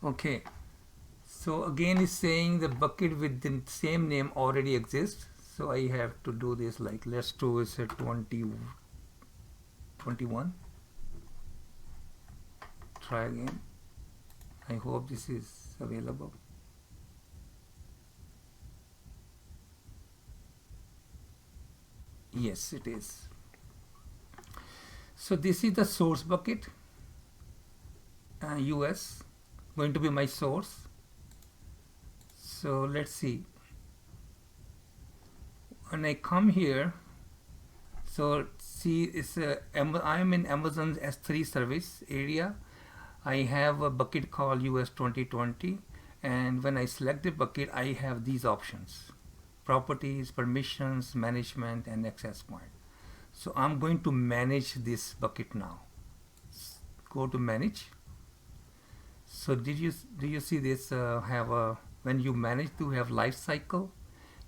Okay, so again it's saying the bucket with the same name already exists. So I have to do this like let's do is a 21. Try again. I hope this is available. Yes, it is. So this is the source bucket, US, going to be my source. So let's see. When I come here, so see, I'm in Amazon's S3 service area. I have a bucket called US 2020, and when I select the bucket, I have these options: properties, permissions, management, and access point. So I'm going to manage this bucket now. Go to manage. So do you see this? Have a when you manage to have life cycle,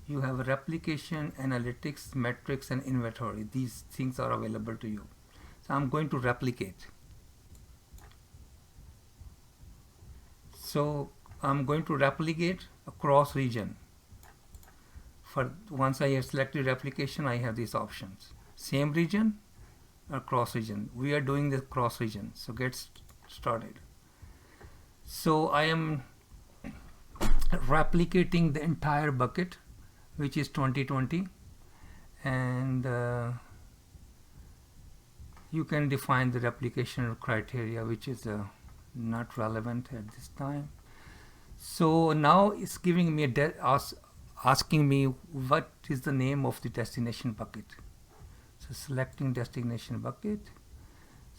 you have replication, analytics, metrics, and inventory. These things are available to you. So I'm going to replicate. So I'm going to replicate across region. For once I have selected replication, I have these options: same region or cross region. We are doing the cross region. So get started. So I am replicating the entire bucket, which is 2020, and you can define the replication criteria, which is not relevant at this time. So now it's giving me asking me what is the name of the destination bucket. So selecting destination bucket.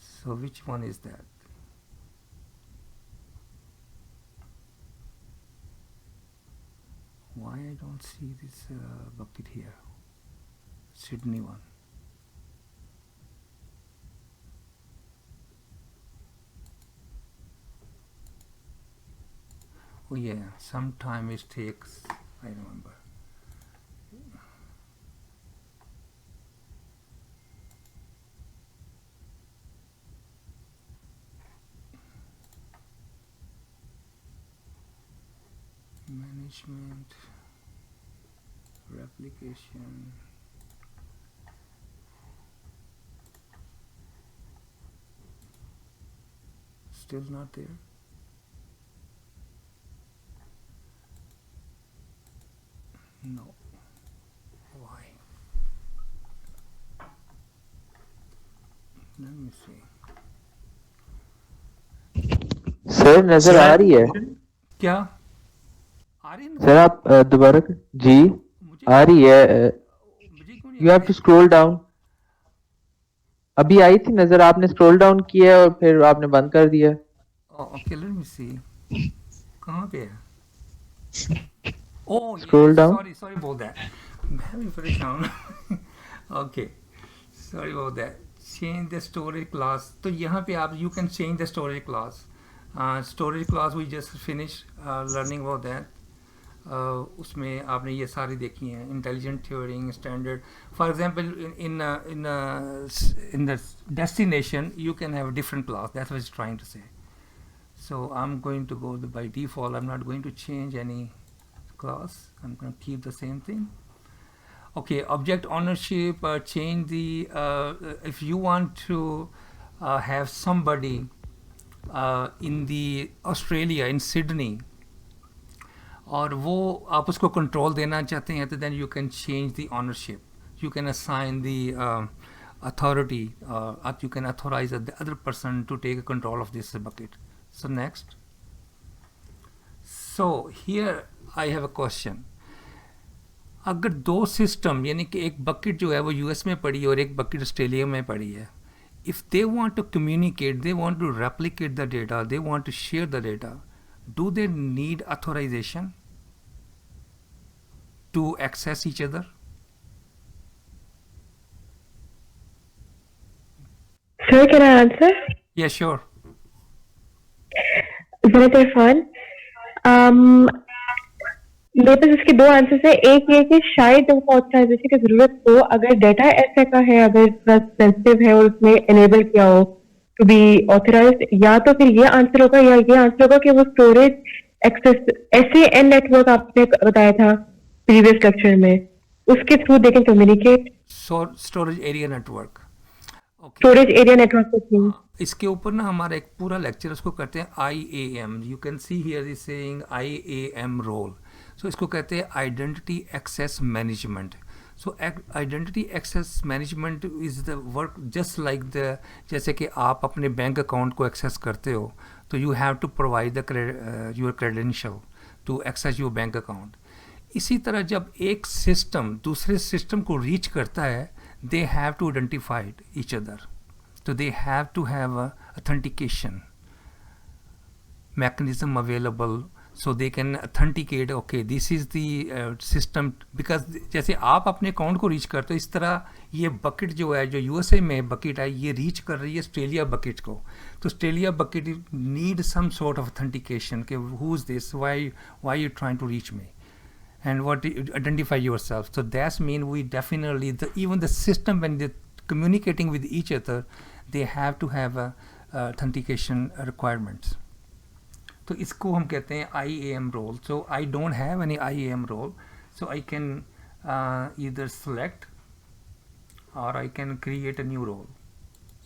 So which one is that? Why I don't see this bucket here? Sydney one. Oh yeah, sometime it takes, I remember. Management, replication. Still not there. No. Why? Let me see. Sir नजर आ रही है? क्या आ रही है sir आप दोबारा जी मुझे आ रही है। मुझे क्यों नहीं यू आ हैव रही? To scroll down. अभी आई थी नजर, आपने स्क्रॉल डाउन किया और फिर आपने बंद कर दिया। ओके लेट मी सी. कहाँ पे है? Oh yeah, scroll down. sorry about that. मैं भी परेशान. Okay, sorry about that. Change the storage class. तो यहाँ पे आप you can change the storage class. Storage class we just finished learning about that. उसमें आपने ये सारी देखी हैं, intelligent tiering standard. For example in the destination you can have a different class. That's what it's trying to say. So I'm going to go by default. I'm not going to change any class. I'm going to keep the same thing. Okay, object ownership, change the if you want to have somebody in the Australia in Sydney और वो आप उसको control देना चाहते हैं तो then you can change the ownership. You can assign the authority, you can authorize the other person to take control of this bucket. So next. So here I have a question. अगर दो system यानी कि एक bucket जो है वो US में पड़ी है और एक बकेट ऑस्ट्रेलिया में पड़ी है, if they want to communicate, they want to replicate the data, they want to share the data, do they need authorization to access each other? Sir, can I answer? Yeah, sure. Zinat Irfan. मेरे पास इसके दो answer है. एक ये कि शायद उनको authorisation की जरूरत हो अगर डेटा ऐसे का है, अगर सेंसिटिव है और उसमें एनेबल किया हो, to be authorized, या तो फिर ये आंसर होगा या ये आंसर होगा कि वो स्टोरेज एक्सेस SAN नेटवर्क आपने बताया था प्रीवियस लेक्चर में, उसके through they can communicate storage area network. Okay, storage area network के थ्रू। इसके ऊपर ना हमारा एक पूरा लेक्चर उसको करते हैं IAM। You can see here is saying IAM role. So इसको कहते हैं identity access management. So identity access management is the work just like the, जैसे कि आप अपने बैंक अकाउंट को एक्सेस करते हो तो you have to provide the your credential to access your bank account. इसी तरह जब एक सिस्टम दूसरे सिस्टम को रीच करता है, they have to identified each other, so they have to have a authentication mechanism available so they can authenticate, okay, this is the system, because जैसे आप अपने अकाउंट को रीच करते हो, इस तरह ये बकेट जो है, जो USA में बकेट है, ये रीच कर रही है ऑस्ट्रेलिया बकेट को। तो Australia bucket need some sort of authentication कि who is this, why you trying to reach me, and what identify yourself. So that's mean we definitely even the system when they communicating with each other, they have to have a authentication requirements. तो इसको हम कहते हैं IAM role. So I don't have any IAM role, so I can either select or I can create a new role.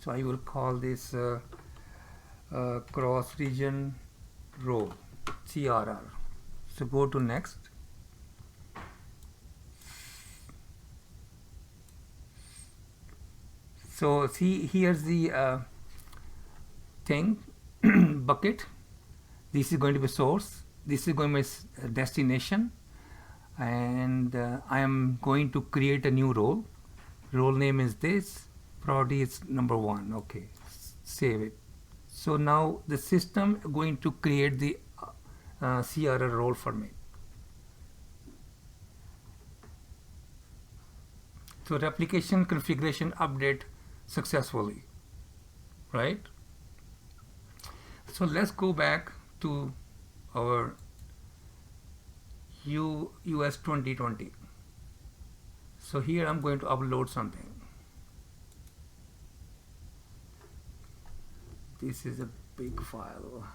So I will call this cross region role, CRR. So go to next. So see, here's the thing bucket. This is going to be source, this is going to be destination, and I am going to create a new role. Role name is this, priority is number 1. Okay, save it. So now the system going to create the CRR role for me. So replication configuration update successfully, right? So let's go back to our US 2020. So here I'm going to upload something. This is a big file.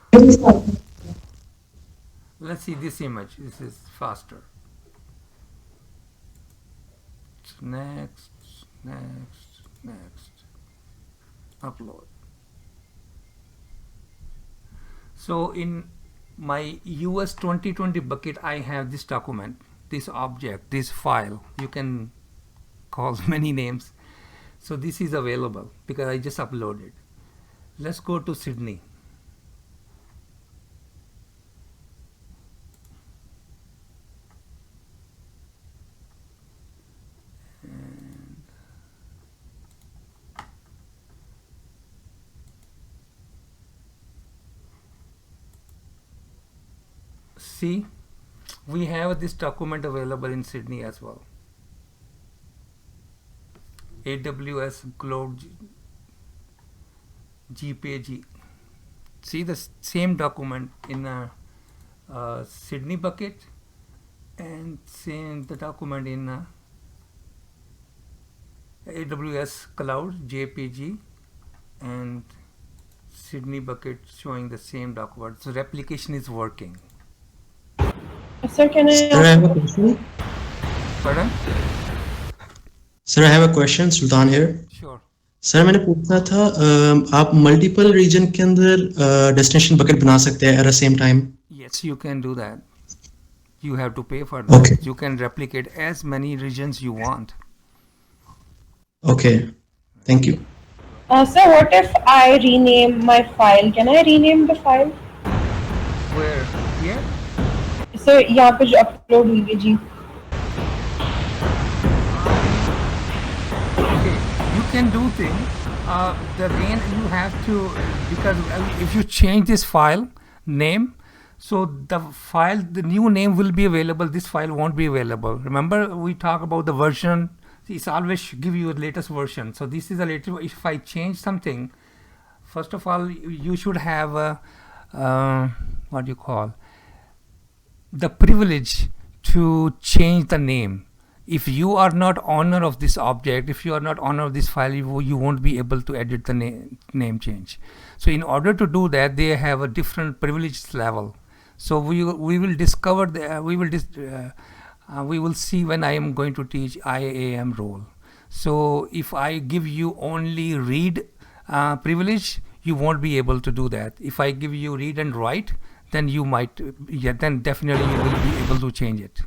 Let's see this image. This is faster. Next, upload. So in my US 2020 bucket, I have this document, this object, this file. You can call many names. So this is available because I just uploaded. Let's go to Sydney. See, we have this document available in Sydney as well. AWS Cloud GPG. See the same document in a Sydney bucket and same the document in AWS Cloud JPG and Sydney bucket showing the same document. So replication is working. Sir, can I Sir, I have a question. Pardon? Sir, I have a question. Sultan here. Sure. Sir मैंने पूछना था आप multiple reason के अंदर destination bucket बना सकते हैं eight the same time? Yes, you can do that. You have to pay for that. Okay. You can replicate as many regions you want. Okay, thank you. sir, what if I rename my file? Can I rename the file? Where? Here? Sir, यहाँ पे जो upload हुई है जी। Okay. You can do things. Again, you have to, because if you change this file name, so the new name will be available. This file won't be available. Remember, we talk about the version. It's always give you the latest version. So this is the latest. If I change something, first of all, you should have what do you call, the privilege to change the name. if you are not owner of this object, if you are not owner of this file, you won't be able to edit the name change. So in order to do that, they have a different privilege level. So we will discover we will see when I am going to teach IAM role. So if I give you only read privilege, you won't be able to do that. If I give you read and write, then you might, then definitely you will be able to change it.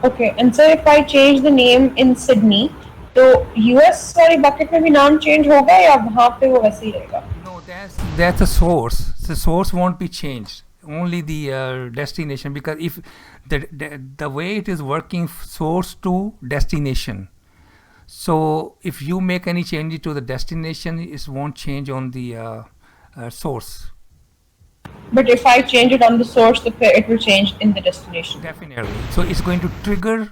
Okay, and so if I change the name in Sydney, तो US वाली bucket में भी नाम change होगा या वहाँ पे वो वैसे ही रहेगा? No, that's a source. The source won't be changed. Only the destination, because if the way it is working, source to destination. So if you make any change to the destination, it won't change on the source. But if I change it on the source, it will change in the destination. Definitely. So it's going to trigger.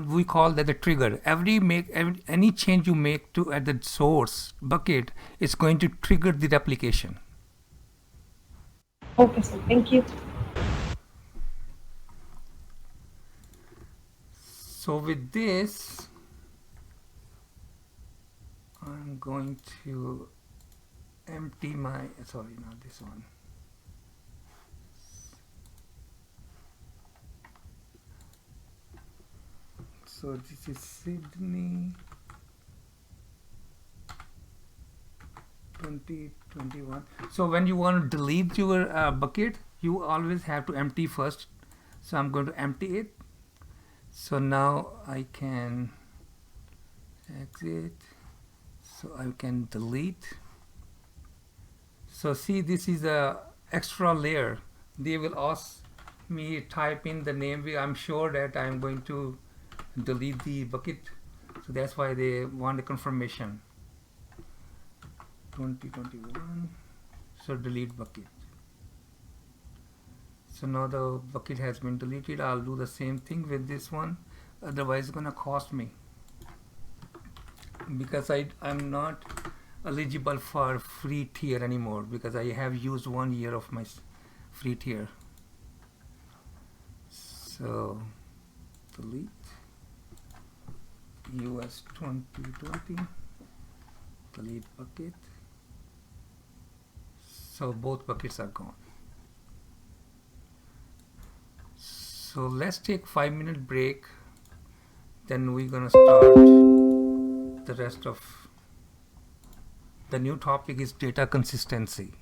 We call that the trigger. Any change you make to at the source bucket, it's going to trigger the replication. Okay, sir. Thank you. So with this, I'm going to empty my, sorry, not this one. So this is Sydney 2021. So when you want to delete your bucket, you always have to empty first. So I'm going to empty it. So now I can exit. So I can delete. So see, this is a extra layer. They will ask me type in the name. I'm sure that I'm going to delete the bucket. So that's why they want a confirmation. 2021. So delete bucket. So now the bucket has been deleted. I'll do the same thing with this one. Otherwise it's gonna cost me, because I'm not eligible for free tier anymore, because I have used 1 year of my free tier. So delete US 2020, delete bucket. So both buckets are gone. So let's take 5-minute break, then we're gonna start the rest of the new topic is data consistency.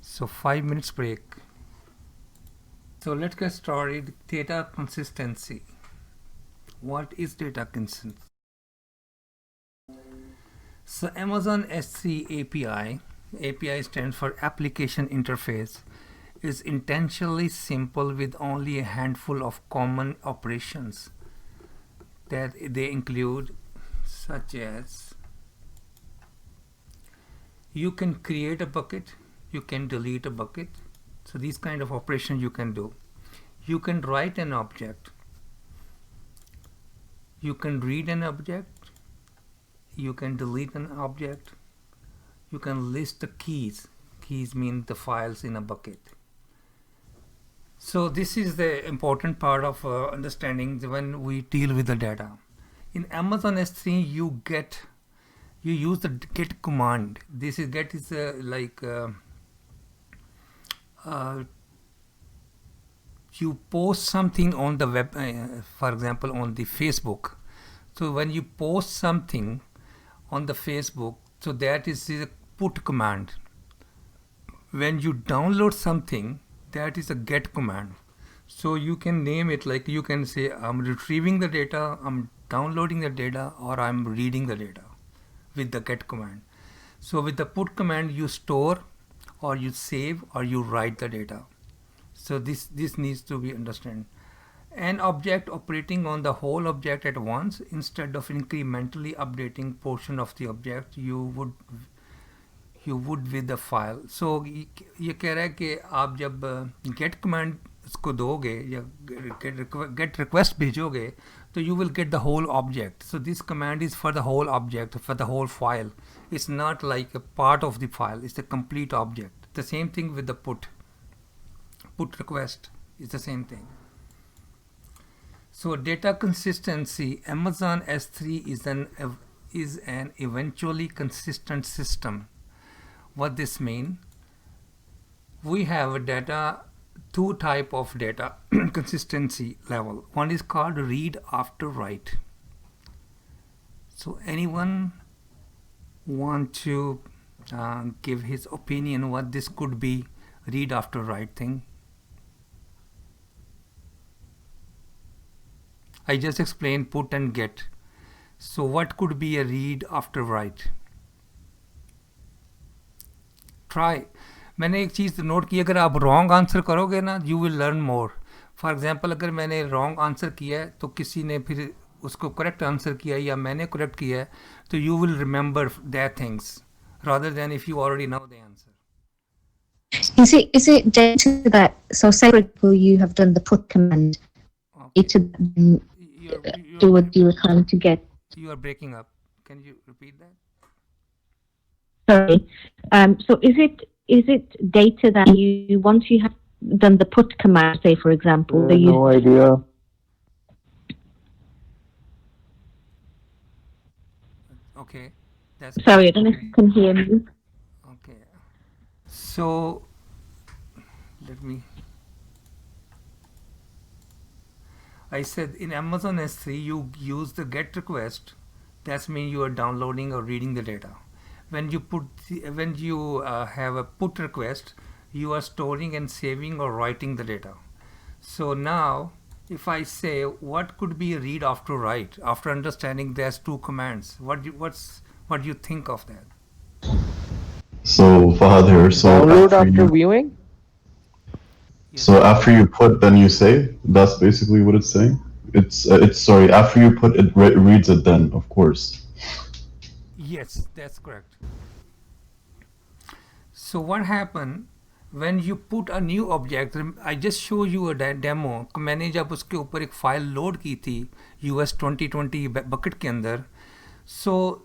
So 5 minutes break. So let's get started. Data consistency. What is data consistency? So Amazon S3 API stands for Application Interface, is intentionally simple with only a handful of common operations that they include, such as you can create a bucket, you can delete a bucket. So these kind of operations you can do. You can write an object, you can read an object, you can delete an object, you can list the keys. Keys mean the files in a bucket. So this is the important part of understanding when we deal with the data. In Amazon S3 you use the get command. This is get is you post something on the web, for example on the Facebook. So when you post something on the Facebook, so that is a put command. When you download something, that is a get command. So you can name it, like you can say I'm retrieving the data, I'm downloading the data, or I'm reading the data with the get command. So with the put command you store or you save or you write the data. So this needs to be understood. An object operating on the whole object at once instead of incrementally updating portion of the object you would with the file. So ये कह रहा है कि आप जब get command इसको दोगे या get request भेजोगे तो you will get the whole object. So this command is for the whole object, for the whole file. It's not like a part of the file, it's a complete object. The same thing with the put request is the same thing. So data consistency, Amazon S3 is an eventually consistent system. What this mean? We have a data, two type of data consistency level. One is called read after write. So anyone want to give his opinion what this could be, read after write thing? I just explained put and get. So what could be a read after write? Try. मैंने एक चीज़ note की, अगर आप wrong answer करोगे ना, you will learn more. For example अगर मैंने wrong answer किया है तो किसी ने फिर उसको करेक्ट आंसर किया या मैंने करेक्ट किया है, तो you will remember that things rather than if you already know the answer. Is it data that, so say for example you have done the put command, Okay. do what you were trying to get. You are breaking up. Can you repeat that? Sorry. So is it data that you, once you have done the put command, say for example, that you, No idea. Okay. That's sorry, I don't know if you can hear me. okay. So let me. I said in Amazon S3 you use the get request. That means you are downloading or reading the data. When you have a put request, you are storing and saving or writing the data. So now, if I say what could be a read after write, after understanding there's two commands, what do you think of that? So Fahad here. So Download after after you, viewing? so after you put, then you save. That's basically what it's saying. It's sorry. After you put, it reads it. Then of course. Yes, that's correct. So what happened when you put a new object? I just show you a demo. मैंने जब उसके ऊपर एक file load की थी US 2020 bucket के अंदर, so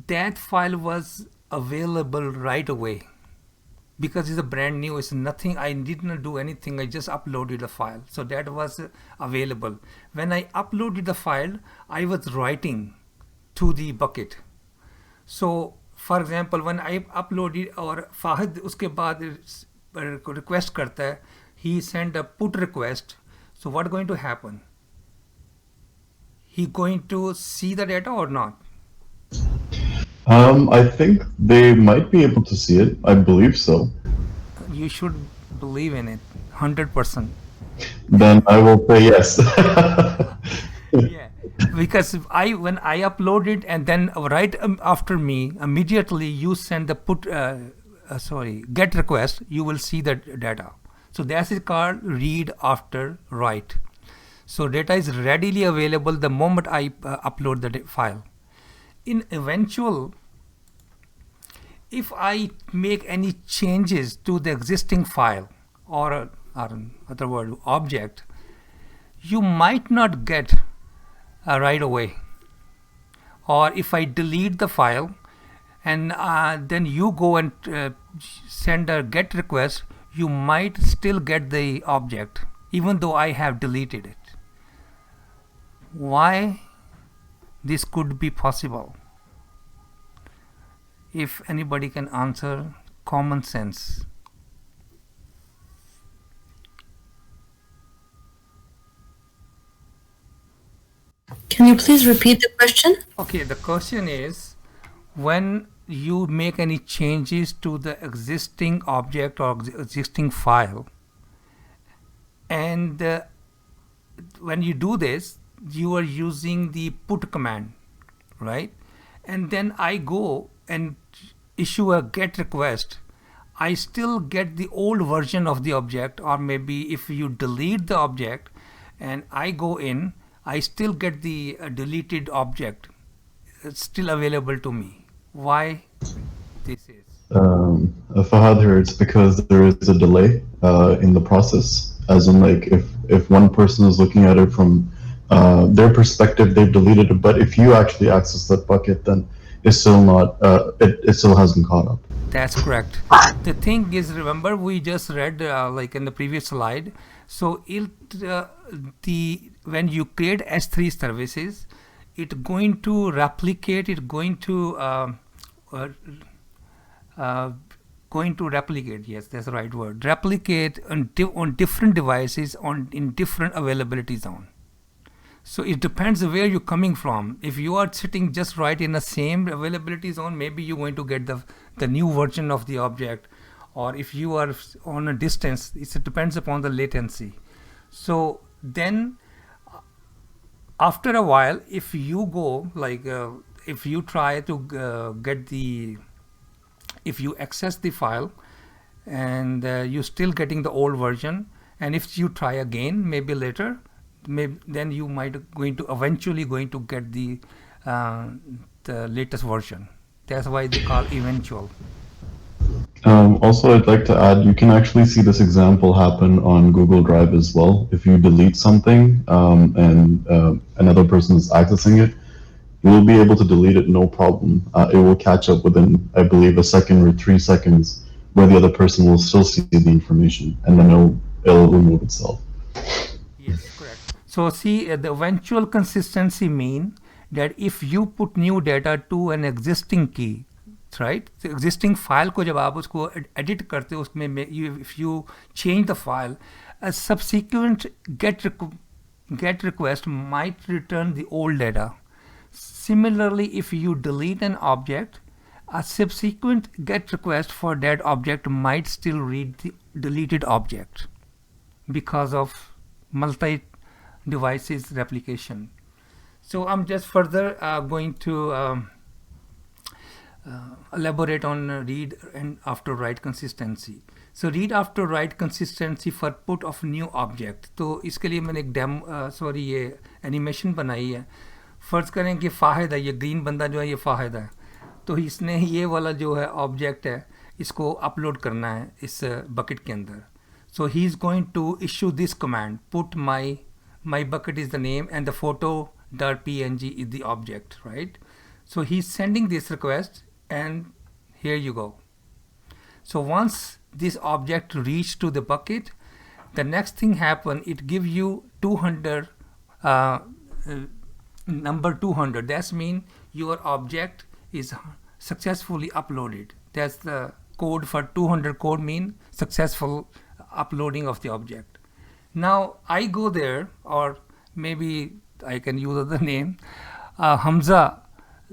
that file was available right away because it's a brand new. It's nothing. I did not do anything. I just uploaded the file, so that was available. When I uploaded the file, I was writing to the bucket. So for example, when I uploaded और फाहिद उसके बाद request करता है, he sent a put request. So what going to happen? He going to see the data or not? I think they might be able to see it. I believe so. You should believe in it 100%. Then I will say yes. Yeah, because when I upload it and then right after me, immediately you send the get request, you will see the data. So that is called read after write. So data is readily available the moment I upload the file. In eventual, if I make any changes to the existing file or other word object, you might not get right away. Or if I delete the file and then you go and send a get request, you might still get the object even though I have deleted it. Why this could be possible? If anybody can answer, common sense. Can you please repeat the question? Okay, the question is, when you make any changes to the existing object or existing file, and when you do this, you are using the put command, right? And then I go and issue a get request, I still get the old version of the object, or maybe if you delete the object and I go in, I still get the deleted object. It's still available to me. Why this is? Fahad here, it's because there is a delay in the process. As in, like, if one person is looking at it from their perspective, they've deleted it. But if you actually access that bucket, then it's still not. It still hasn't caught up. That's correct. The thing is, remember we just read like in the previous slide. So the when you create S3 services, it's going to replicate, it's going to replicate, yes, that's the right word, replicate on different devices in different availability zone. So it depends where you're coming from. If you are sitting just right in the same availability zone, maybe you're going to get the new version of the object. Or if you are on a distance, it depends upon the latency. So then after a while, if you go like if you try to if you access the file and you're still getting the old version, and if you try again maybe later, then you might eventually going to get the latest version. That's why they call eventual. Also, I'd like to add, you can actually see this example happen on Google Drive as well. If you delete something and another person is accessing it, you will be able to delete it no problem. It will catch up within, I believe, a second or 3 seconds, where the other person will still see the information, and then it'll remove itself. Yes, correct. So see, the eventual consistency mean that if you put new data to an existing key, right, the existing file को जब आप उसको edit करते हो उसमें if you change the file, a subsequent get request might return the old data. Similarly, if you delete an object, a subsequent get request for that object might still read the deleted object because of multi-devices replication. So I'm just further going to elaborate on read and after write consistency. So read after write consistency for put of new object. तो इसके लिए मैंने एक ये animation बनाई है. फर्ज करें कि फाहिद है, ये ग्रीन बंदा जो है ये फाहिद है, तो इसने ये वाला जो है ऑब्जेक्ट है इसको अपलोड करना है इस बकेट के अंदर. So he is going to issue this command, put my bucket is the name and the photo.png is the object, right? So he's sending this request, and here you go. So once this object reached to the bucket, the next thing happen, it give you 200 number 200. That means your object is successfully uploaded. That's the code for 200 code mean successful uploading of the object. Now I go there, or maybe I can use other name, Hamza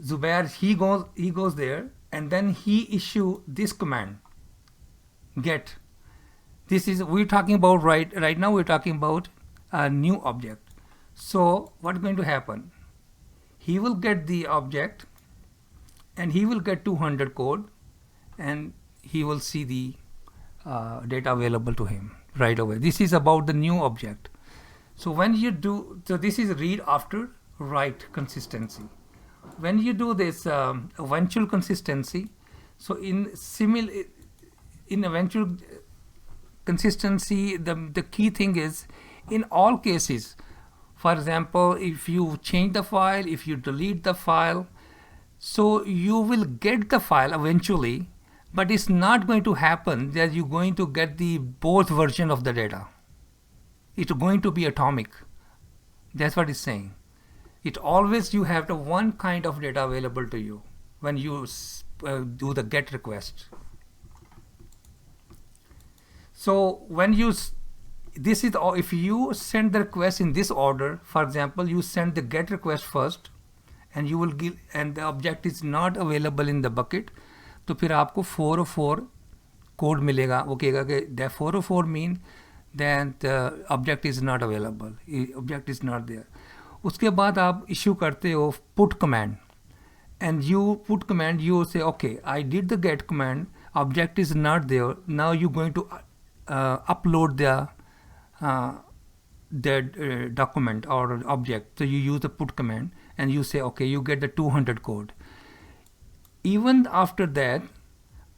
Zubair, he goes there, and then he issue this command, get. This is, we're talking about right now we're talking about a new object. So what's going to happen? He will get the object and he will get 200 code, and he will see the data available to him right away. This is about the new object. So when you do, so this is read after write consistency. When you do this eventual consistency, so in eventual consistency, the key thing is, in all cases, for example, if you change the file, if you delete the file, so you will get the file eventually, but it's not going to happen that you're going to get the both version of the data. It's going to be atomic. That's what it's saying. It always, you have the one kind of data available to you when you do the get request. So when you this is, if you send the request in this order, for example, you send the get request first, and you will give, and the object is not available in the bucket, तो फिर आपको 404 code मिलेगा. वो कहेगा कि that 404 mean that the object is not available, object is not there. उसके बाद आप issue करते हो put command, and you put command, you say okay, I did the get command, object is not there. Now you're going to upload the document or object. So you use the put command and you say okay, you get the 200 code. Even after that,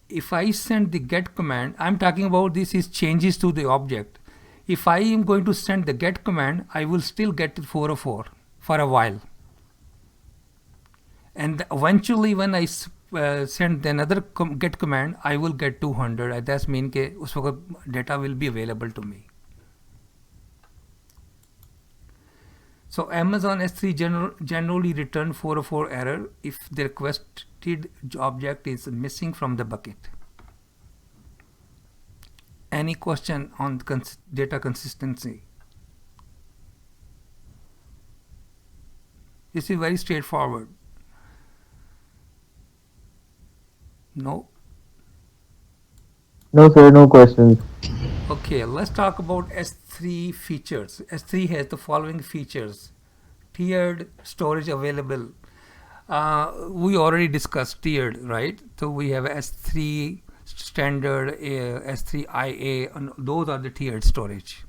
if I send the get command, I'm talking about this is changes to the object. If I am going to send the get command, I will still get the 404 for a while, and eventually when I send another get command, I will get 200. That means के उस वक्त data will be available to me. So Amazon S3 generally return 404 error if the requested object is missing from the bucket. Any question on data consistency? This is very straightforward. No? No, sir, no questions. Okay, let's talk about S3 features. S3 has the following features. Tiered storage available. We already discussed tiered, right? So we have S3 standard, S3 IA, and those are the tiered storage.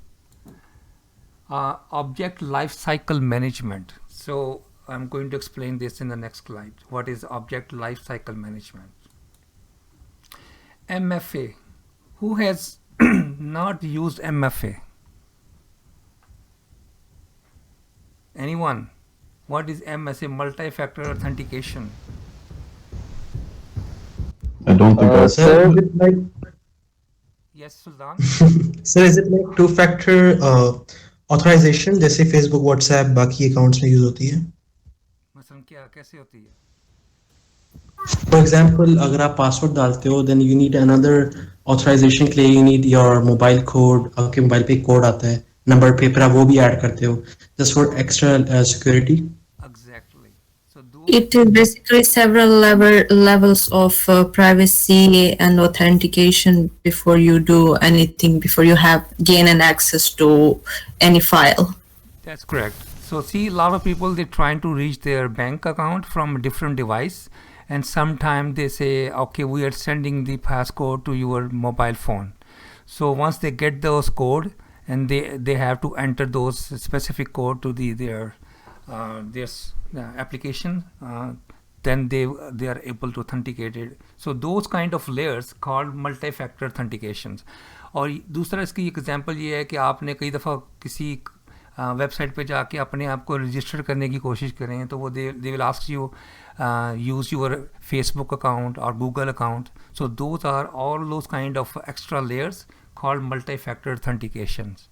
Object lifecycle management. So I'm going to explain this in the next slide. What is object lifecycle management? MFA. Who has not used MFA? Anyone? What is MFA? Multi-factor authentication. I don't think I. Sir, Is it like, Yes, Sultan. sir, is it like two-factor authorization जैसे Facebook, WhatsApp बाकी accounts में use होती है? मसलन क्या कैसे होती है? For example, अगर आप password डालते हो, then you need another authorization के लिए you need your mobile code. आपके मोबाइल पे कोड आता है, नंबर पे फिर आप वो भी ऐड करते हो, just for extra security. Exactly. So It is basically several levels of privacy and authentication before you do anything, before you gain an access to any file. That's correct. So see, a lot of people, they're trying to reach their bank account from a different device, and sometimes they say, okay, we are sending the passcode to your mobile phone. So once they get those code, and they have to enter those specific code to their application, then they are able to authenticate it. So those kind of layers called multi-factor authentications. और दूसरा इसकी example ये है कि आपने कई दफ़ा किसी वेबसाइट पे जाके अपने आप को रजिस्टर करने की कोशिश करें, तो वो they will ask you use your Facebook account or Google account. So those are all those kind of extra layers called multi-factor authentications.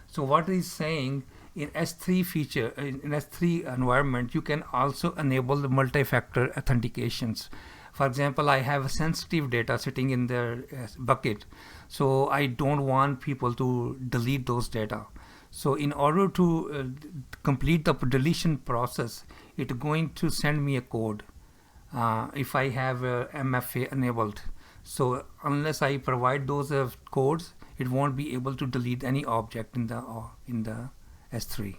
So what he's saying, in S3 feature, in S3 environment, you can also enable the multi-factor authentications. For example, I have sensitive data sitting in the bucket, so I don't want people to delete those data. So in order to complete the deletion process, it's going to send me a code if I have MFA enabled. So unless I provide those codes, it won't be able to delete any object in the S3.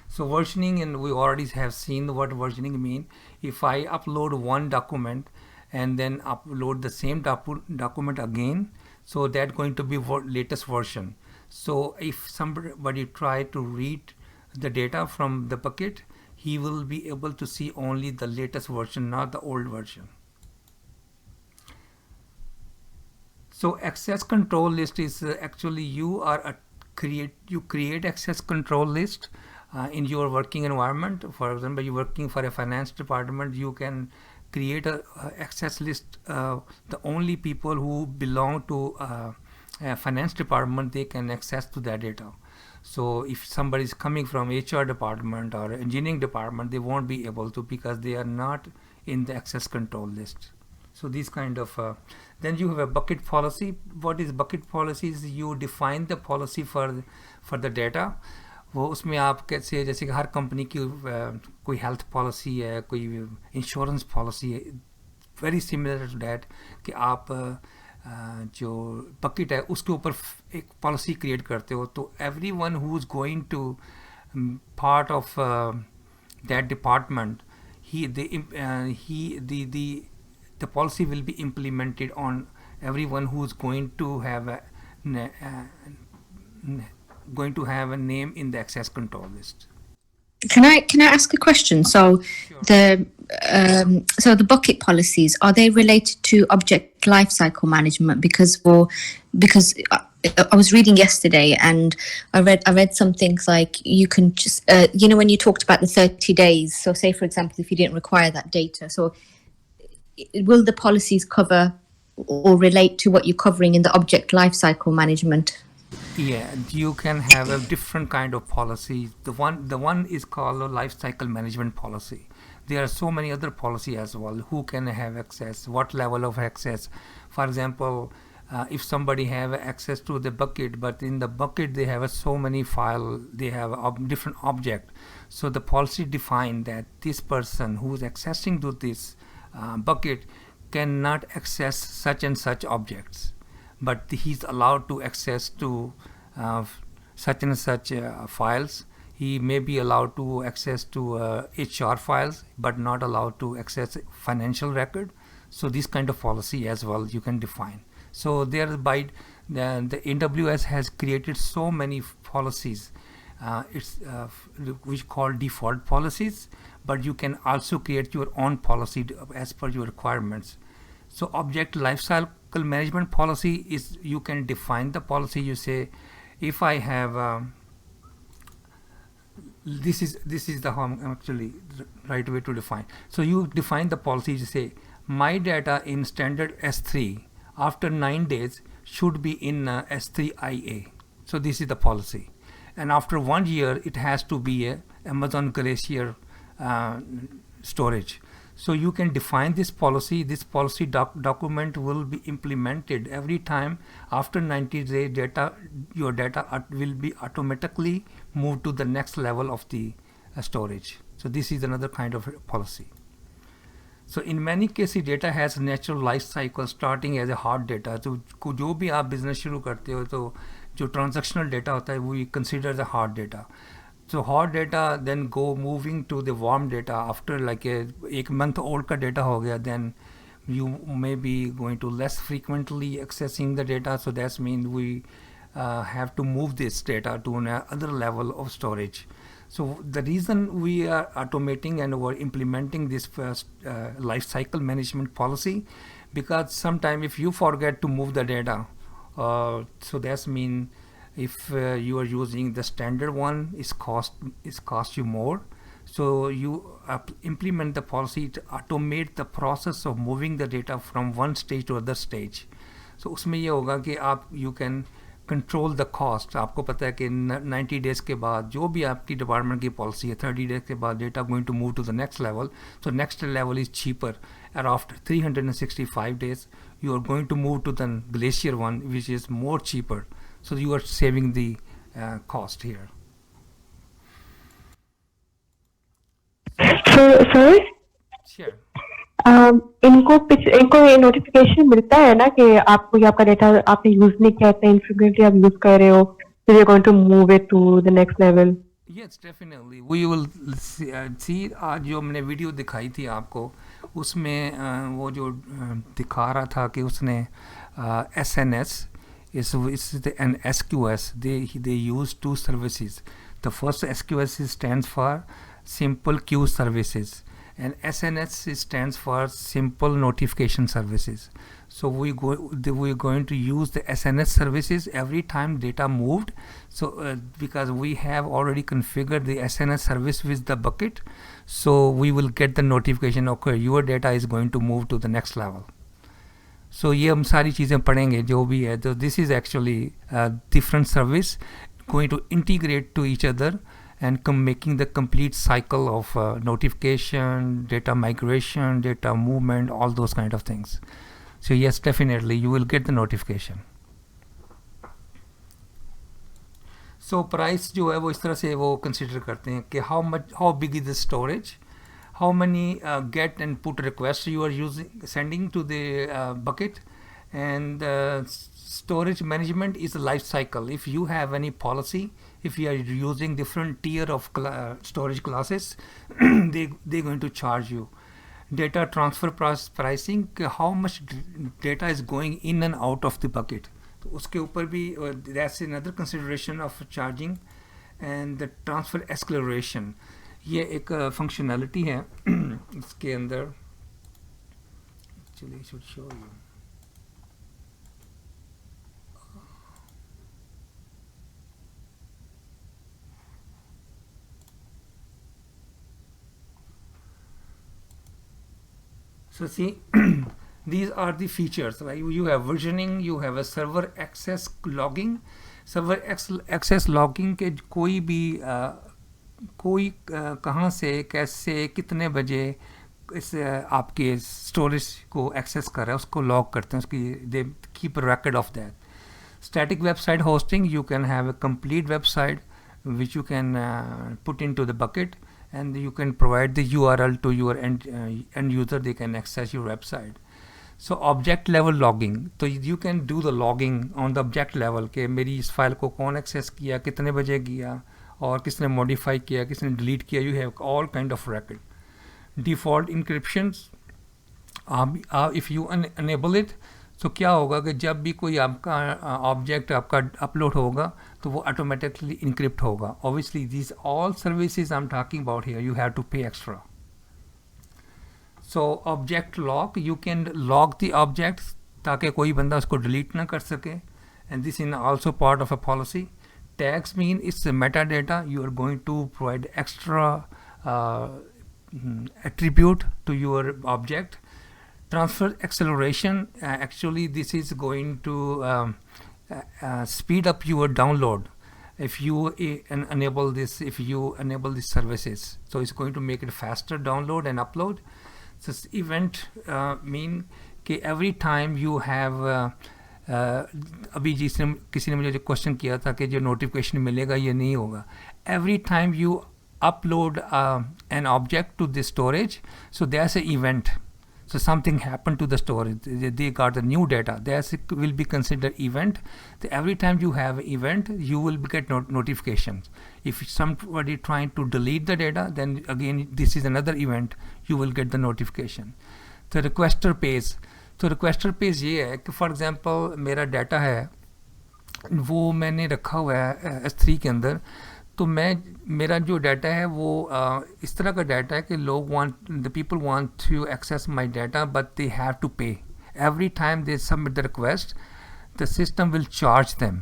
So versioning, and we already have seen what versioning mean. If I upload one document and then upload the same document again, so that's going to be latest version. So if somebody try to read the data from the bucket, he will be able to see only the latest version, not the old version. So access control list is actually you create access control list in your working environment. For example, you're working for a finance department, you can create a access list. The only people who belong to a finance department, they can access to that data. So if somebody is coming from HR department or engineering department, they won't be able to, because they are not in the access control list. So these kind of then you have a bucket policy. What is bucket policy? Is you define the policy for the data. वो उसमें आप कैसे, जैसे कि हर company की कोई health policy है, कोई इंश्योरेंस पॉलिसी है, वेरी सिमिलर टू डैट, कि आप जो बकेट है उसके ऊपर एक पॉलिसी क्रिएट करते हो. तो everyone who is going to part of that department, the policy will be implemented on everyone who is going to have a name in the access control list. Can I ask a question? So Sure. the bucket policies, are they related to object lifecycle management? Because I was reading yesterday and I read some things like you can just when you talked about the 30 days. So say for example, if you didn't require that data, so will the policies cover or relate to what you're covering in the object lifecycle management? Yeah, you can have a different kind of policy. The one is called a life cycle management policy. There are so many other policy as well. Who can have access? What level of access? For example, if somebody have access to the bucket, but in the bucket they have so many file, they have different object. So the policy define that this person who is accessing to this bucket cannot access such and such objects, but he's allowed to access to such and such files. He may be allowed to access to HR files, but not allowed to access financial record. So this kind of policy as well you can define. So thereby the AWS has created so many policies. It's which called default policies, but you can also create your own policy as per your requirements. So object lifecycle management policy is, you can define the policy. You say, if I have this is the actually right way to define. So you define the policy. You say my data in standard S3 after 9 days should be in S3IA. So this is the policy, and after 1 year it has to be a Amazon Glacier storage. So you can define this policy. This policy document will be implemented every time after 90 days. Your data will be automatically moved to the next level of the storage. So this is another kind of policy. So in many cases data has natural life cycle starting as a hard data. तो जो भी आप business शुरू करते हो तो जो transactional data होता है we consider the hard data. So hard data then go moving to the warm data after like एक month old का data हो गया, then you may be going to less frequently accessing the data. So that means we have to move this data to another level of storage. So the reason we are automating and we're implementing this first life cycle management policy, because sometime if you forget to move the data, so that's mean if you are using the standard one, is cost you more. So you implement the policy to automate the process of moving the data from one stage to other stage. So उसमें ये होगा कि आप you can control the cost. आपको पता है कि 90 days के बाद जो भी आपकी डिपार्टमेंट की पॉलिसी है, 30 days के बाद data going to move to the next level. So next level is cheaper, and after 365 days you are going to move to the Glacier one, which is more cheaper. So you are saving the cost here. So sorry. Sure. इनको ये notification मिलता है ना कि आपको ये आपका data आपने यूज नहीं किया था, इनफ्रीक्वेंटली आप यूज कर रहे हो, so you're going to move it to the next level. Yes, definitely. We will see. आज जो हमने वीडियो दिखाई थी आपको, उसमें वो जो दिखा रहा था कि उसने SNS is an SQS. They use two services. The first SQS stands for Simple Queue Services, and SNS stands for Simple Notification Services. So we're going to use the SNS services every time data moved. So because we have already configured the SNS service with the bucket, so we will get the notification, okay, your data is going to move to the next level. So ये हम सारी चीज़ें पढ़ेंगे जो भी है. So this is actually a different service going to integrate to each other and making the complete cycle of notification, data migration, data movement, all those kind of things. So yes, definitely you will get the notification. So price जो है वो इस तरह से वो consider करते हैं कि how big is the storage, how many get and put requests you are sending to the bucket, and storage management is a life cycle. If you have any policy, if you are using different tier of storage classes, they're going to charge you. Data transfer pricing, how much data is going in and out of the bucket. तो उसके ऊपर भी that's another consideration of charging. And the transfer acceleration, ये एक functionality है इसके अंदर. Actually I should show you. So see, these are the features, right? You have versioning, you have a server access logging, server access logging के कोई भी कहाँ से कैसे कितने बजे इस आपके स्टोरेज को एक्सेस कर रहा है उसको लॉग करते हैं, उसकी they keep a record of that. Static website hosting, you can have a complete website which you can put into the bucket, and you can provide the URL to your end user, they can access your website. So object level logging, so you can do the logging on the object level कि मेरी इस file को कौन access किया, कितने बजे किया, और किसने मॉडिफाई किया, किसने डिलीट किया. You have all kind of record. Default encryptions, if you enable it, तो क्या होगा कि जब भी कोई आपका ऑब्जेक्ट आपका अपलोड होगा तो वो ऑटोमेटिकली इनक्रिप्ट होगा. Obviously this all services I am talking about here you have to pay extra. So object lock, you can lock the objects ताकि कोई बंदा उसको डिलीट ना कर सके, and this is also part of a policy. Tags mean it's metadata, you are going to provide extra attribute to your object. Transfer acceleration, actually this is going to speed up your download if you enable this, if you enable these services. So it's going to make it faster download and upload. So event mean कि every time you have अभी जिसने किसी ने मुझे question किया था कि जो नोटिफिकेशन मिलेगा ये नहीं होगा. Every time you upload an object to the storage, so there's an event. So something happened to the storage, they got the new data, that will be considered event. Every time you have an event, you will get notifications. If somebody trying to delete the data, then again this is another event, you will get the notification. The requester page, तो requester page ये है कि for example मेरा data है वो मैंने रखा हुआ है S3 के अंदर, तो मेरा जो डाटा है वो इस तरह का डाटा है कि लोग the people want to access my data but they have to pay. Every time they submit the request, the system will charge them.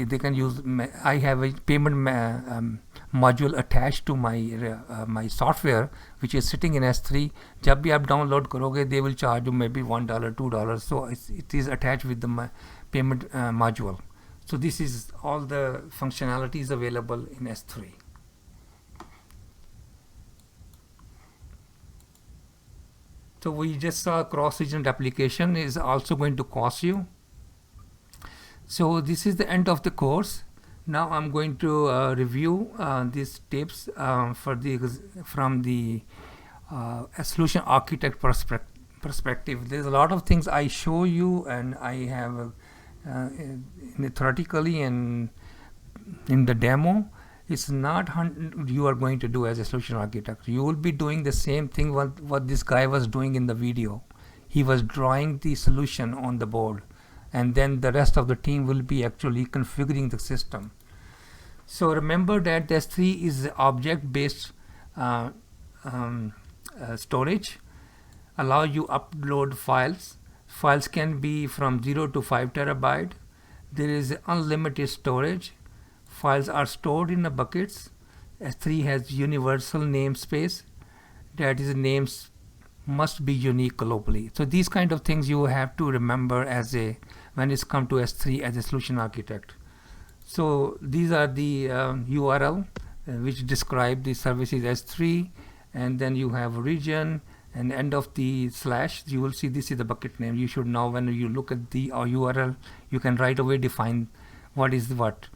They can use, I have a payment module attached to my software which is sitting in S3. जब भी आप download करोगे they will charge you may be $1 $2, so it is attached with the payment module. So this is all the functionalities available in S3. So we just saw cross-region replication is also going to cost you. So this is the end of the course. Now I'm going to review these tips from the solution architect perspective. There's a lot of things I show you, and I have theoretically and in the demo, it's not you are going to do as a solution architect. You will be doing the same thing what this guy was doing in the video. He was drawing the solution on the board, and then the rest of the team will be actually configuring the system. So remember that S3 is object based storage, allow you upload files. Files can be from 0 to 5 terabyte. There is unlimited storage. Files are stored in the buckets. S3 has universal namespace. That is, names must be unique globally. So these kind of things you have to remember when it's come to S3 as a solution architect. So these are the URL which describe the services S3, and then you have region. And end of the slash, you will see this is the bucket name. You should know when you look at the URL, you can right away define what is what.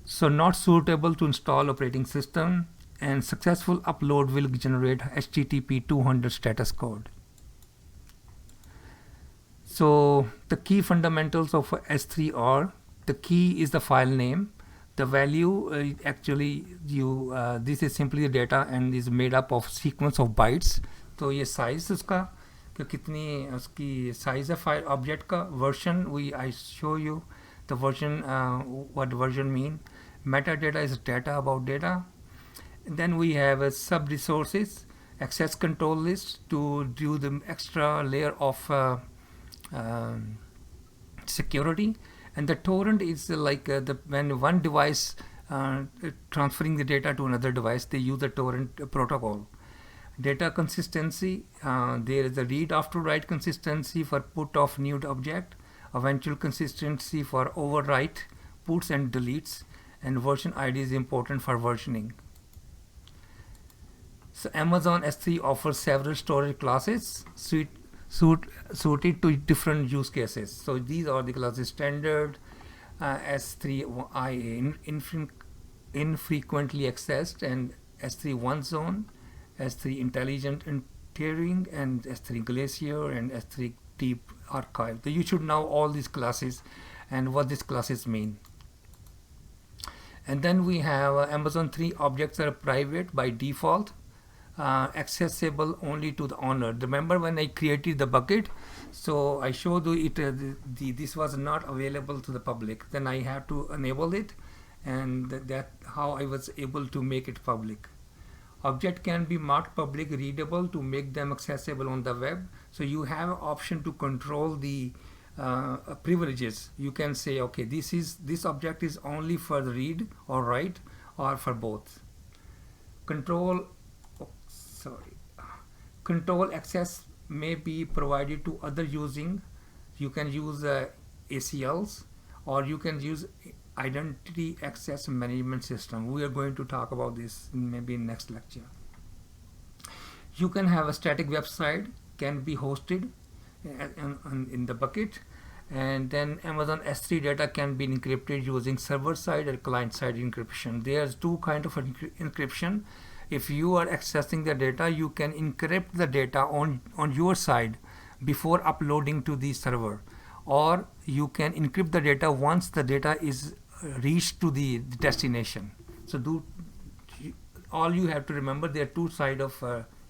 So not suitable to install operating system, and successful upload will generate HTTP 200 status code. So the key fundamentals of S3 are, the key is the file name. The value actually this is simply the data and is made up of sequence of bytes. तो ये size उसका कि कितनी उसकी size है file object का. Version I show you the version, what version mean. Meta data is data about data. Then we have sub resources, access control list to do the extra layer of security. And the torrent is like when one device transferring the data to another device, they use the torrent protocol. Data consistency, there is a read after write consistency for put of new object. eventual consistency for overwrite, puts and deletes, and version ID is important for versioning. So Amazon S3 offers several storage classes suited to different use cases. So these are the classes: standard, S3IA, infrequently accessed, and S3 one zone, S3 intelligent tiering, and S3 glacier, and S3 deep archive. So you should know all these classes and what these classes mean. And then we have Amazon 3 objects are private by default, accessible only to the owner. Remember when I created the bucket, so I showed you it this was not available to the public. Then I have to enable it, and that how I was able to make it public. Object can be marked public readable to make them accessible on the web. So you have an option to control the privileges. You can say, okay, this object is only for the read or write, or for both. Control access may be provided to other using. You can use ACLs, or you can use identity access management system. We are going to talk about this maybe in next lecture. You can have a static website can be hosted in the bucket, and then Amazon S3 data can be encrypted using server-side or client-side encryption. There's two kinds of encryption. If you are accessing the data, you can encrypt the data on your side before uploading to the server, or you can encrypt the data once the data is reached to the destination. So all you have to remember, there are two sides of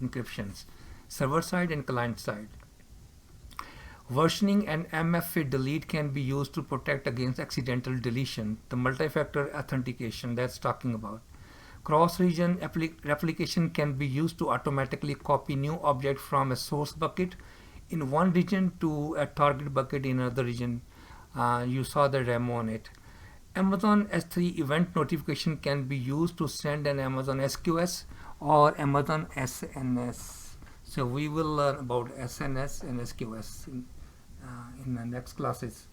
encryptions: server side and client side. Versioning and MFA delete can be used to protect against accidental deletion. The multi-factor authentication that's talking about. Cross-region replication can be used to automatically copy new object from a source bucket in one region to a target bucket in another region. You saw the demo on it. Amazon S3 event notification can be used to send an Amazon SQS or Amazon SNS. So we will learn about SNS and SQS in the next classes.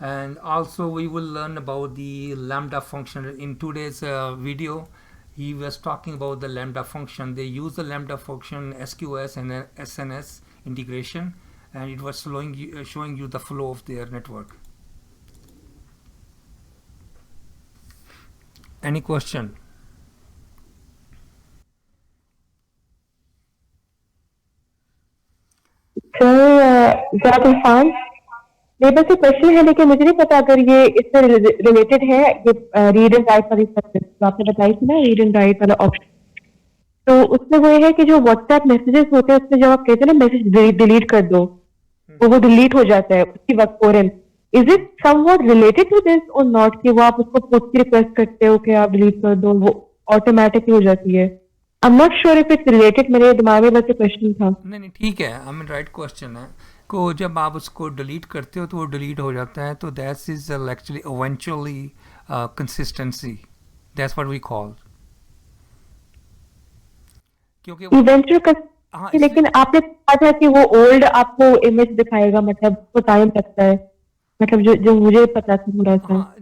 And also we will learn about the Lambda function. In today's video, he was talking about the Lambda function. They use the Lambda function SQS and SNS integration, and it was showing you the flow of their network. Any question? Sir ज़रा इरफान, मेरे पास एक question है, लेकिन मुझे नहीं पता अगर ये इससे रिलेटेड है, ये रीड एंड राइट वाली सर्विस जो आपने बताई थी ना, रीड एंड राइट वाला ऑप्शन। तो उसमें वो है कि जो व्हाट्सएप मैसेजेस होते हैं उसमें जब आप कहते हैं ना मैसेज डिलीट कर दो, तो वो डिलीट हो जाता है उसी वक्त फौरन। Is it somewhat related to this or not, कि वो आप उसको पुट की रिक्वेस्ट करते हो कि आप डिलीट कर दो, वो ऑटोमेटिकली हो जाती है? आई am not sure if it's related, मेरे दिमाग में बस एक क्वेश्चन था। नहीं ठीक है, आई मीन राइट क्वेश्चन है को जब आप उसको डिलीट करते हो तो वो डिलीट हो जाता है, तो that is actually eventually consistency, that's what we call. क्योंकि इवेंचुअल, लेकिन आपने कहा था कि वो ओल्ड आपको इमेज दिखाएगा, मतलब वो टाइम लगता है, मतलब जो मुझे पता था थोड़ा सा।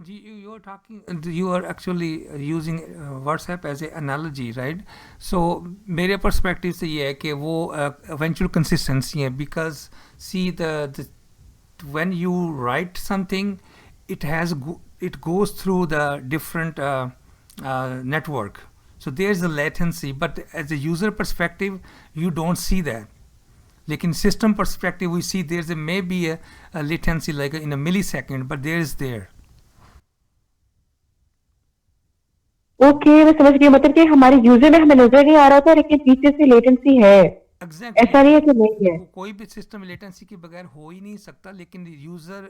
You are actually using WhatsApp as an analogy, right? So मेरे perspective से ये है कि वो eventual consistency है, because see the when you write something, it goes through the different network. So there's a latency, but as a user perspective, you don't see that. Like in system perspective, we see there's maybe a latency like in a millisecond, but there. Okay, मैं समझ गई, मतलब कि हमारे user में हमें नजर नहीं आ रहा था, लेकिन पीछे से लेटेंसी है। Exactly. ऐसा नहीं है कि नहीं है। कोई भी सिस्टम लेटेंसी के बगैर हो ही नहीं सकता, लेकिन यूजर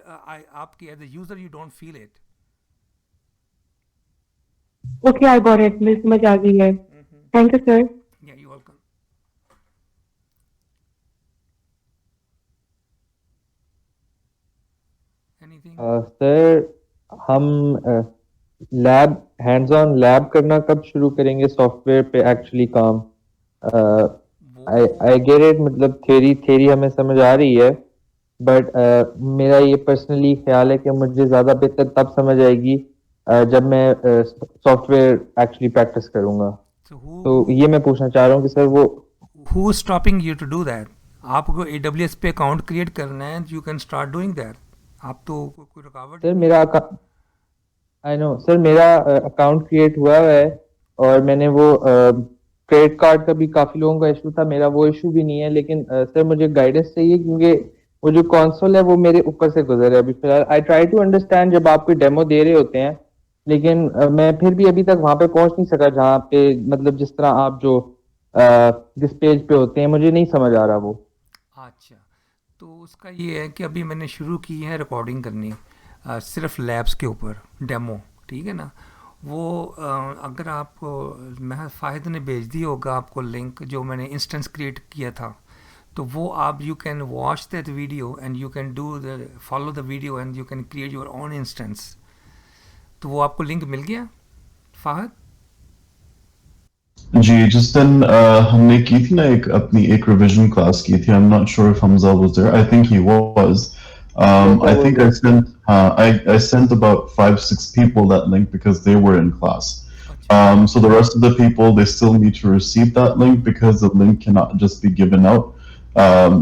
आपके as a user you don't feel it. Okay, I got it, मुझे समझ आ गई है। Thank you sir. या यू वेलकम। एनीथिंग? सर हम हैंड्स ऑन लैब करना कब शुरू करेंगे सॉफ्टवेयर पे एक्चुअली काम? आई गेट इट, मतलब थ्योरी हमें समझ आ रही है, बट मेरा ये पर्सनली ख्याल है कि मुझे ज़्यादा बेहतर तब समझ आएगी जब मैं सॉफ्टवेयर एक्चुअली प्रैक्टिस करूँगा। So तो ये मैं पूछना चाह रहा हूँ कि सर वो who is stopping you to do that? आपको AWS पे अकाउंट क्रिएट करना है, you can start doing that. आप तो कोई रुकावट सर मेरा आई नो सर मेरा अकाउंट क्रिएट हुआ है और मैंने वो क्रेडिट कार्ड का भी काफी लोगों का इशू था, मेरा वो इशू भी नहीं है, लेकिन सर मुझे गाइडेंस चाहिए क्योंकि वो जो कंसोल है वो मेरे ऊपर से गुजर है अभी फिलहाल। आई ट्राई टू अंडरस्टैंड जब आप कोई डेमो दे रहे होते हैं, लेकिन मैं फिर भी अभी तक वहां पे पहुंच नहीं सका जहाँ पे मतलब जिस तरह आप जो जिस पेज पे होते हैं मुझे नहीं समझ आ रहा वो। अच्छा, तो उसका ये है कि अभी मैंने शुरू की है रिकॉर्डिंग करनी सिर्फ लैब्स के ऊपर डेमो, ठीक है ना। वो अगर आपको मैं फाहिद ने भेज दी होगा आपको लिंक जो मैंने इंस्टेंस क्रिएट किया था, तो वो आप you can watch that video and you can do the follow the video and you can create your own instance. तो वो आपको लिंक मिल गया फाहिद? जी, जिस दिन हमने की थी ना अपनी एक रिवीजन क्लास की थी, I am not sure if Hamza was there, I think he was. I think I sent about 5-6 people that link because they were in class. So the rest of the people, they still need to receive that link because the link cannot just be given out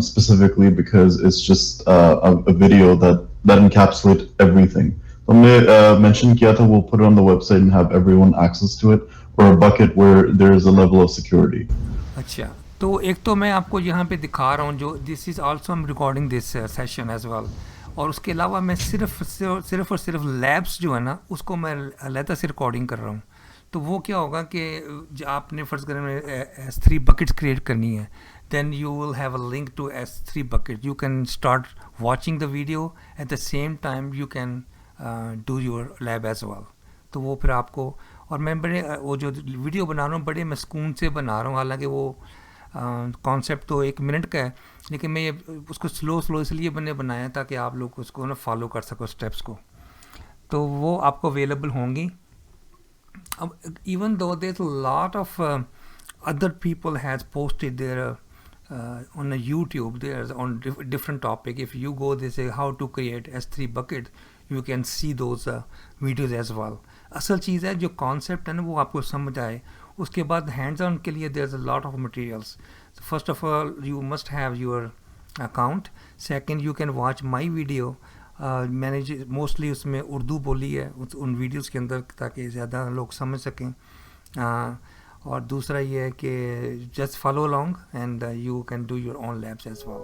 specifically because it's just a video that encapsulates everything. हमने mention किया था we'll put it on the website and have everyone access to it, or a bucket where there is a level of security. अच्छा, तो एक तो मैं आपको यहाँ पे दिखा रहा हूँ जो this is also I am recording this session as well, और उसके अलावा मैं सिर्फ और सिर्फ लैब्स जो है ना उसको मैं अलहदा से रिकॉर्डिंग कर रहा हूँ। तो वो क्या होगा कि आपने फर्स्ट करें S3 बकेट्स क्रिएट करनी है, then you will have a link to S3 bucket, you can start watching the video at the same time you can do your lab as well. तो वो फिर आपको, और मैं बड़े वो जो वीडियो बना रहा हूँ बड़े मैं सुकून से बना रहा हूँ, हालांकि वो कॉन्सेप्ट तो 1 मिनट का है, लेकिन मैं ये उसको स्लो इसलिए मैंने बनाया ताकि आप लोग उसको ना फॉलो कर सको स्टेप्स को। तो वो आपको अवेलेबल होंगी। अब even though there lot of other people has posted there on YouTube, there's on different topic. If you go, they say how to create S3 bucket, you can see those videos as well. असल चीज़ है जो concept है ना वो आपको समझ आए, उसके बाद हैंड्स ऑन के लिए there's a lot of materials. So first of all you must have your account. Second you can watch my video. मैंने मोस्टली उसमें उर्दू बोली है उन वीडियोस के अंदर ताकि ज़्यादा लोग समझ सकें। और दूसरा ये है कि just follow along and you can do your own labs as well.